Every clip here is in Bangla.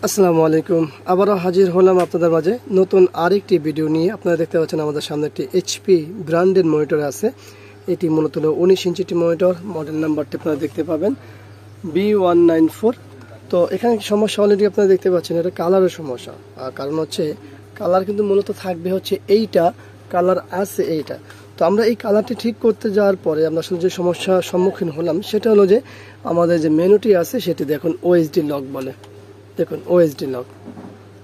আসসালামু আলাইকুম। আবারও হাজির হলাম আপনাদের মাঝে নতুন আরেকটি ভিডিও নিয়ে। আপনারা দেখতে পাচ্ছেন আমাদের সামনে একটি এইচপি ব্র্যান্ডের মনিটর আছে। এটি মূলত 19 ইঞ্চিটি মনিটর, মডেল নাম্বারটি আপনারা দেখতে পাবেন B194। তো এখানে সমস্যা অলরেডি আপনারা দেখতে পাচ্ছেন, এটা কালারের সমস্যা। কারণ হচ্ছে কালার কিন্তু মূলত থাকবে হচ্ছে এইটা, কালার আছে এইটা। তো আমরা এই কালারটি ঠিক করতে যাওয়ার পরে আমরা আসলে যে সমস্যার সম্মুখীন হলাম সেটা হলো যে আমাদের যে মেনুটি আছে সেটি দেখুন ওএসডি লক বলে। দেখুন ওএসডি লক।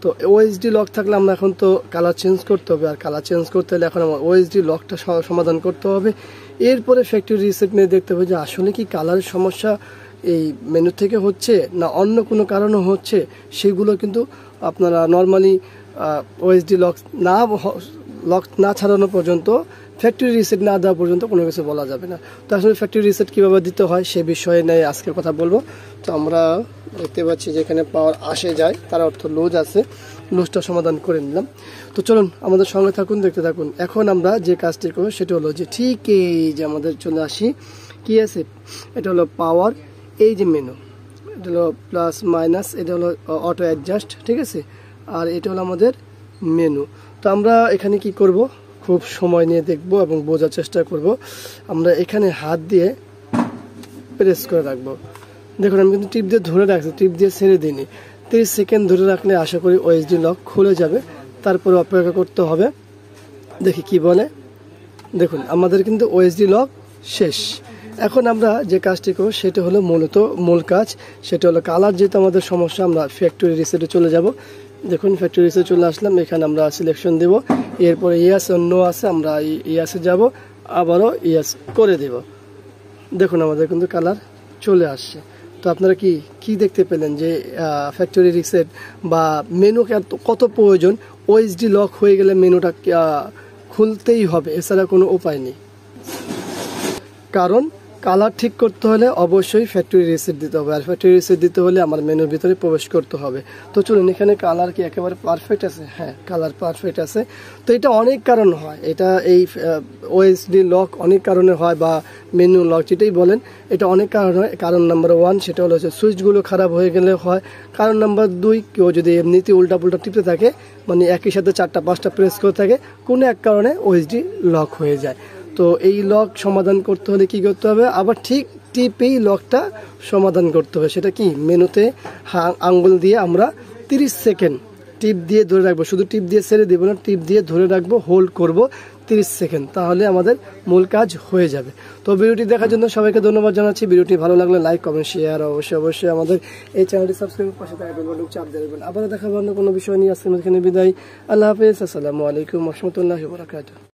তো ওএসডি লক থাকলে আমরা এখন তো কালার চেঞ্জ করতে হবে, আর কালার চেঞ্জ করতে হলে এখন আমার ওএসডি লকটা সমাধান করতে হবে। এরপরে ফ্যাক্টরি রিসেট নিয়ে দেখতে হবে যে আসলে কি কালারের সমস্যা এই মেনু থেকে হচ্ছে না অন্য কোনো কারণে হচ্ছে। সেগুলো কিন্তু আপনারা নর্মালি ওএসডি লক না ছাড়ানো পর্যন্ত, ফ্যাক্টরি রিসেট না দেওয়া পর্যন্ত কোনো কিছু বলা যাবে না। তো আসলে ফ্যাক্টরি রিসেট কীভাবে দিতে হয় সে বিষয়ে নিয়ে আজকে কথা বলবো। তো আমরা দেখতে পাচ্ছি যেখানে পাওয়ার আসে যায় তার অর্থ লুজ আছে, লুজটা সমাধান করে নিলাম। তো চলুন আমাদের সঙ্গে থাকুন, দেখতে থাকুন। এখন আমরা যে কাজটি করবো সেটা হলো যে ঠিক এই যে আমাদের চলে আসি কি আছে, এটা হলো পাওয়ার, এই যে মেনু, এটা হলো প্লাস মাইনাস, এটা হলো অটো অ্যাডজাস্ট, ঠিক আছে। আর এটা হলো আমাদের মেনু। তো আমরা এখানে কি করব, খুব সময় নিয়ে দেখব এবং বোঝার চেষ্টা করব। আমরা এখানে হাত দিয়ে প্রেস করে রাখবো। দেখুন আমি কিন্তু টিপ দিয়ে ধরে রাখছি, টিপ দিয়ে ছেড়ে দিইনি। 30 সেকেন্ড ধরে রাখলে আশা করি ওএসডি লক খুলে যাবে। তারপরে অপেক্ষা করতে হবে, দেখি কি বলে। দেখুন আমাদের কিন্তু ওএসডি লক শেষ। এখন আমরা যে কাজটি করব সেটা হলো মূলত মূল কাজ, সেটা হলো কালার। যেহেতু আমাদের সমস্যা, আমরা ফ্যাক্টরি রিসেটে চলে যাব। দেখুন ফ্যাক্টরি রিসেটে চলে আসলাম, এখানে আমরা সিলেকশন দেব। এরপরে ইয়াস নো আছে, আমরা ইয়াসে যাব, আবারও ইয়াস করে দেব। দেখুন আমাদের কিন্তু কালার চলে আসছে। তো আপনারা কি দেখতে পেলেন যে ফ্যাক্টরি রিসেট বা মেনু কত প্রয়োজন। ওএসডি লক হয়ে গেলে মেনুটা খুলতেই হবে, এছাড়া কোনো উপায় নেই। কারণ কালার ঠিক করতে হলে অবশ্যই ফ্যাক্টরি রিসেট দিতে হবে, আর ফ্যাক্টরি রিসেট দিতে হলে আমার মেনুর ভিতরে প্রবেশ করতে হবে। তো চলুন, এখানে কালার কি একেবারে পারফেক্ট আছে? হ্যাঁ, কালার পারফেক্ট আছে। তো এটা অনেক কারণ হয়, এটা এই ওএসডি লক অনেক কারণে হয়, বা মেনু লক যেটাই বলেন, এটা অনেক কারণ হয়। কারণ নাম্বার 1 সেটা হলো যে সুইচগুলো খারাপ হয়ে গেলে হয়। কারণ নাম্বার 2, কেউ যদি এমনিতে উল্টাপুল্টা টিপতে থাকে, মানে একই সাথে 4টা-5টা প্রেস করে থাকে, কোনো এক কারণে ওএসডি লক হয়ে যায়। তো এই লক সমাধান করতে হলে কি করতে হবে, আবার ঠিক টিপেই লকটা সমাধান করতে হবে। সেটা কি, মেনুতে আঙ্গুল দিয়ে আমরা 30 সেকেন্ড টিপ দিয়ে ধরে রাখবো। শুধু টিপ দিয়ে ছেড়ে দেবো না, টিপ দিয়ে ধরে রাখবো, হোল্ড করব 30 সেকেন্ড, তাহলে আমাদের মূল কাজ হয়ে যাবে। তো ভিডিওটি দেখার জন্য সবাইকে ধন্যবাদ জানাচ্ছি। ভিডিওটি ভালো লাগলে লাইক, কমেন্ট, শেয়ার, অবশ্যই আমাদের এই চ্যানেলটি সাবস্ক্রাইব, পাশে থাকা বেল বাটন চাপ দিয়ে দেবেন। আবারও দেখাবো অন্য কোনো বিষয় নিয়ে। আজকে এখানে বিদায়। আল্লাহ হাফেজ। আসসালামু আলাইকুম ওয়া রাহমাতুল্লাহি ওয়া বারাকাতুহু।